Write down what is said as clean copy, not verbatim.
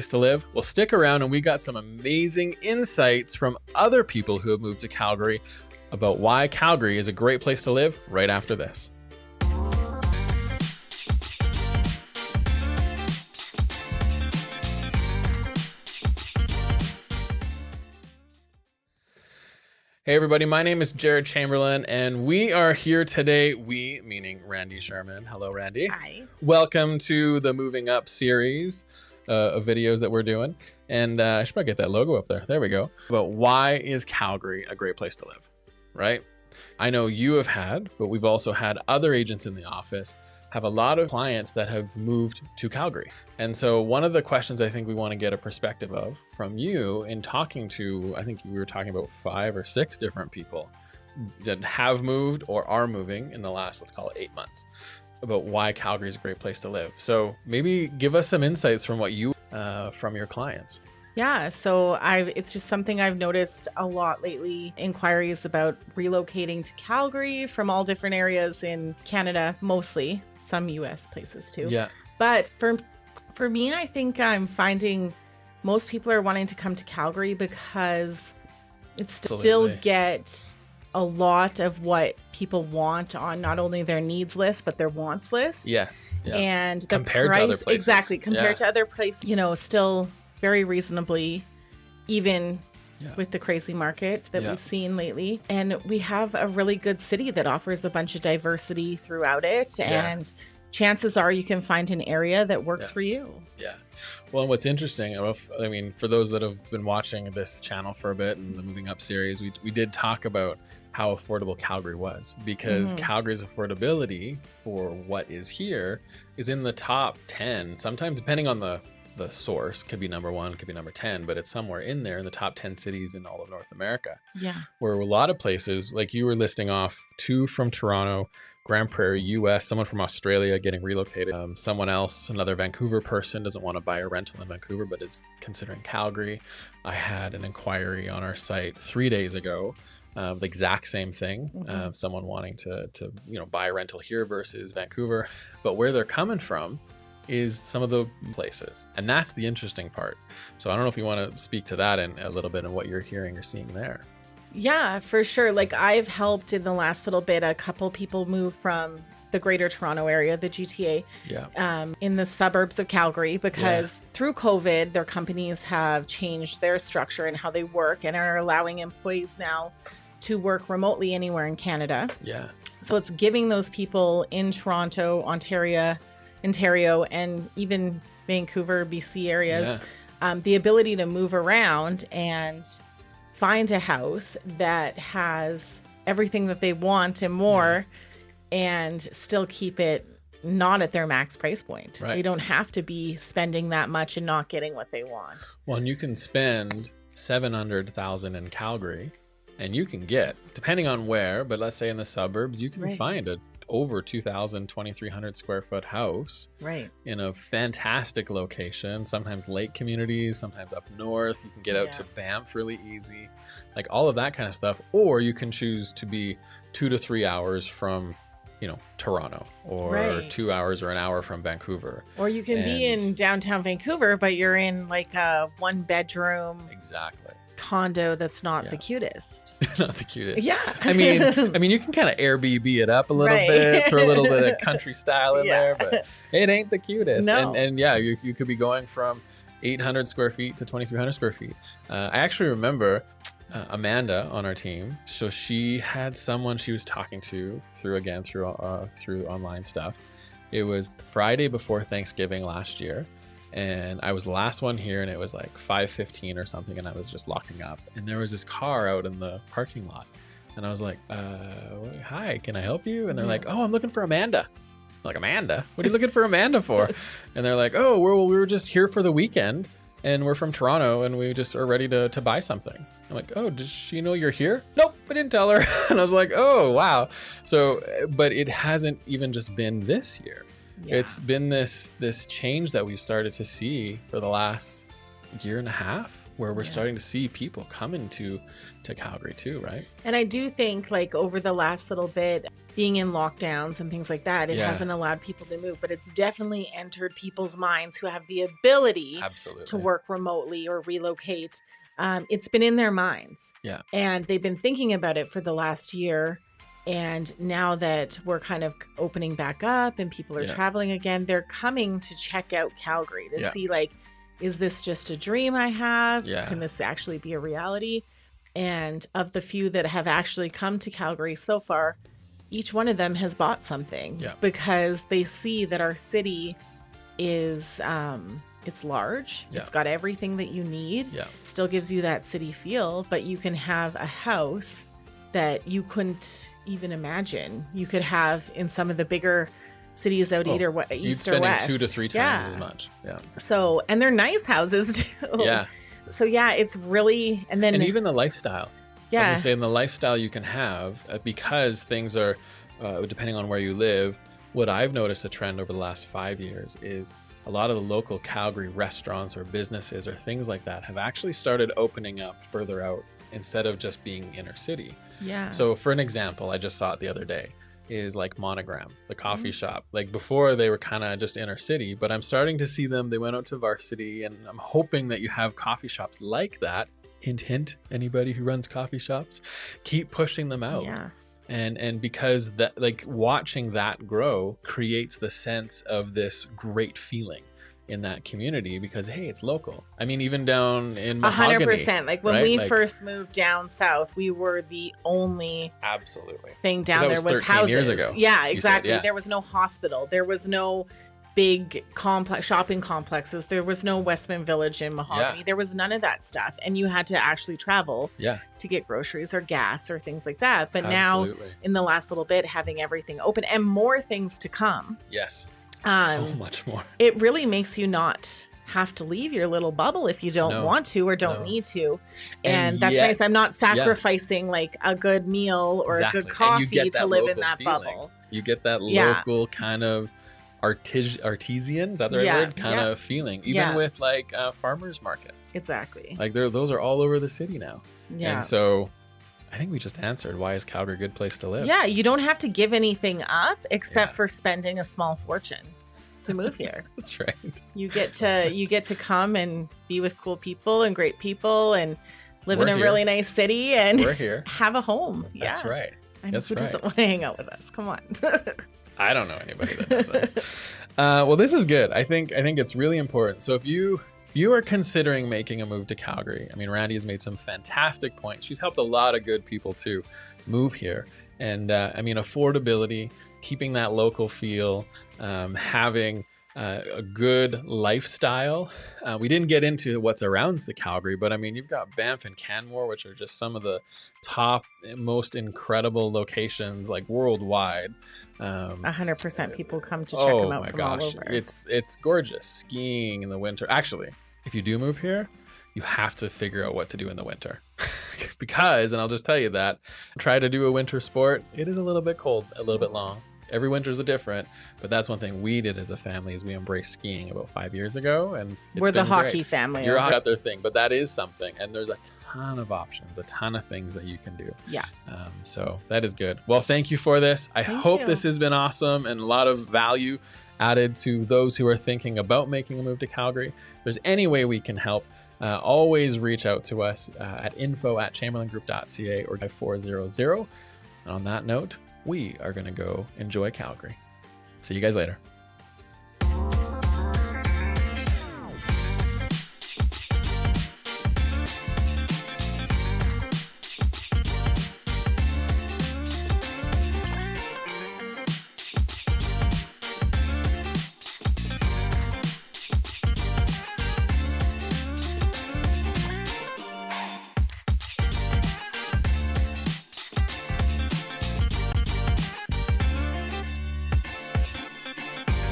To live? Well, stick around and we got some amazing insights from other people who have moved to Calgary about why Calgary is a great place to live right after this. Hey everybody, my name is Jared Chamberlain and we are here today, we meaning Randi Scheuerman. Hello Randi. Hi. Welcome to the Moving Up series of videos that we're doing. And I should probably get that logo up there. There we go. But why is Calgary a great place to live, right? I know you have had, but we've also had other agents in the office have a lot of clients that have moved to Calgary. And so one of the questions I think we want to get a perspective of from you in talking to, I think we were talking about 5 or 6 different people that have moved or are moving in the last, let's call it 8 months, about why Calgary is a great place to live. So maybe give us some insights from what you, from your clients. Yeah, so it's just something I've noticed a lot lately. Inquiries about relocating to Calgary from all different areas in Canada, mostly some US places too. Yeah. But for me, I think I'm finding most people are wanting to come to Calgary because it's still get a lot of what people want on not only their needs list, but their wants list. Yes. Yeah. And the compared price, to other places. Exactly. Compared to other places, still very reasonably, even with the crazy market that we've seen lately. And we have a really good city that offers a bunch of diversity throughout it. And chances are you can find an area that works for you. Yeah. Well, and what's interesting, I mean, for those that have been watching this channel for a bit and the Moving Up series, we did talk about how affordable Calgary was, because Calgary's affordability for what is here is in the top 10, sometimes depending on the source, could be number 1, could be number 10, but it's somewhere in there in the top 10 cities in all of North America. Yeah. Where a lot of places, like you were listing off 2 from Toronto, Grand Prairie, US, someone from Australia getting relocated, someone else, another Vancouver person doesn't want to buy a rental in Vancouver, but is considering Calgary. I had an inquiry on our site 3 days ago, the exact same thing. Someone wanting to buy a rental here versus Vancouver, but where they're coming from is some of the places. And that's the interesting part. So I don't know if you want to speak to that in a little bit and what you're hearing or seeing there. Yeah, for sure. Like I've helped in the last little bit, a couple people move from the Greater Toronto area, the GTA, in the suburbs of Calgary, because through COVID, their companies have changed their structure and how they work and are allowing employees now to work remotely anywhere in Canada. Yeah. So it's giving those people in Toronto, Ontario, and even Vancouver, BC areas, the ability to move around and find a house that has everything that they want and more, and still keep it not at their max price point. Right. They don't have to be spending that much and not getting what they want. Well, and you can spend $700,000 in Calgary, and you can get, depending on where, but let's say in the suburbs, you can find a over 2,000, 2,300 square foot house in a fantastic location, sometimes lake communities, sometimes up north. You can get out to Banff really easy, like all of that kind of stuff. Or you can choose to be 2 to 3 hours from, Toronto, or 2 hours or an hour from Vancouver. Or you can be in downtown Vancouver, but you're in like a 1-bedroom. Exactly. Condo that's not the cutest. Not the cutest. Yeah. I mean, you can kind of Airbnb it up a little bit, throw a little bit of country style in there, but it ain't the cutest. No. And you could be going from 800 square feet to 2,300 square feet. I actually remember Amanda on our team. So she had someone she was talking to through online stuff. It was Friday before Thanksgiving last year. And I was the last one here, and it was like 5:15 or something, and I was just locking up. And there was this car out in the parking lot. And I was like, hi, can I help you? And they're like, oh, I'm looking for Amanda. I'm like, Amanda? What are you looking for Amanda for? And they're like, oh, we were just here for the weekend, and we're from Toronto, and we just are ready to buy something. I'm like, oh, does she know you're here? Nope, I didn't tell her. And I was like, oh, wow. So, but it hasn't even just been this year. It's been this change that we've started to see for the last year and a half, where we're starting to see people coming to Calgary too, right? And I do think like over the last little bit, being in lockdowns and things like that, it hasn't allowed people to move, but it's definitely entered people's minds who have the ability to work remotely or relocate. It's been in their minds. Yeah. And they've been thinking about it for the last year. And now that we're kind of opening back up and people are traveling again, they're coming to check out Calgary to see like, is this just a dream I have? Yeah. Can this actually be a reality? And of the few that have actually come to Calgary so far, each one of them has bought something because they see that our city is, it's large. It's got everything that you need. It still gives you that city feel, but you can have a house that you couldn't even imagine you could have in some of the bigger cities out east or west. 2 to 3 times as much. Yeah. So, and they're nice houses too. Yeah. So yeah, it's really, and even the lifestyle. Yeah. I was gonna say, in the lifestyle you can have, because things are, depending on where you live, what I've noticed a trend over the last 5 years is a lot of the local Calgary restaurants or businesses or things like that have actually started opening up further out instead of just being inner city. Yeah. So for an example, I just saw it the other day, is like Monogram, the coffee shop. Like before they were kind of just inner city, but I'm starting to see them. They went out to Varsity, and I'm hoping that you have coffee shops like that. Hint, hint, anybody who runs coffee shops, keep pushing them out. Yeah. And because that, like, watching that grow creates the sense of this great feeling in that community because, hey, it's local. I mean, even down in Mahogany, 100%. Like when we first moved down south, we were the only thing down there was houses. Years ago, yeah, exactly. There was no hospital. There was no big shopping complexes. There was no Westman Village in Mahogany. There was none of that stuff. And you had to actually travel to get groceries or gas or things like that. But now in the last little bit, having everything open and more things to come. Yes. So much more. It really makes you not have to leave your little bubble if you don't want to or don't need to. And that's nice. I'm not sacrificing like a good meal or a good coffee to live in that bubble. You get that local kind of artesian, is that the right word? Kind of feeling, even with like farmers markets. Exactly. Like those are all over the city now. Yeah. And so I think we just answered, why is Calgary a good place to live? Yeah, you don't have to give anything up except for spending a small fortune to move here. That's right. You get to come and be with cool people and great people and live in a really nice city and we're here. Have a home. That's right. I know who doesn't want to hang out with us. Come on. I don't know anybody that does that. Well, this is good. I think it's really important. So if you are considering making a move to Calgary, I mean, Randi has made some fantastic points. She's helped a lot of good people to move here. And I mean, affordability, keeping that local feel, having a good lifestyle. We didn't get into what's around the Calgary, but I mean, you've got Banff and Canmore, which are just some of the top, most incredible locations like worldwide. 100% people come to check them out from all over. It's gorgeous. Skiing in the winter. Actually, if you do move here, you have to figure out what to do in the winter. Because, and I'll just tell you that, try to do a winter sport. It is a little bit cold, a little bit long. Every winter is different, but that's one thing we did as a family is we embraced skiing about 5 years ago, and we're the hockey family. You're got their thing, but that is something, and there's a ton of options, a ton of things that you can do. Yeah. So that is good. Well, thank you for this. I hope this has been awesome and a lot of value added to those who are thinking about making a move to Calgary. If there's any way we can help, always reach out to us at info@chamberlaingroup.ca or 5400. And on that note, we are going to go enjoy Calgary. See you guys later.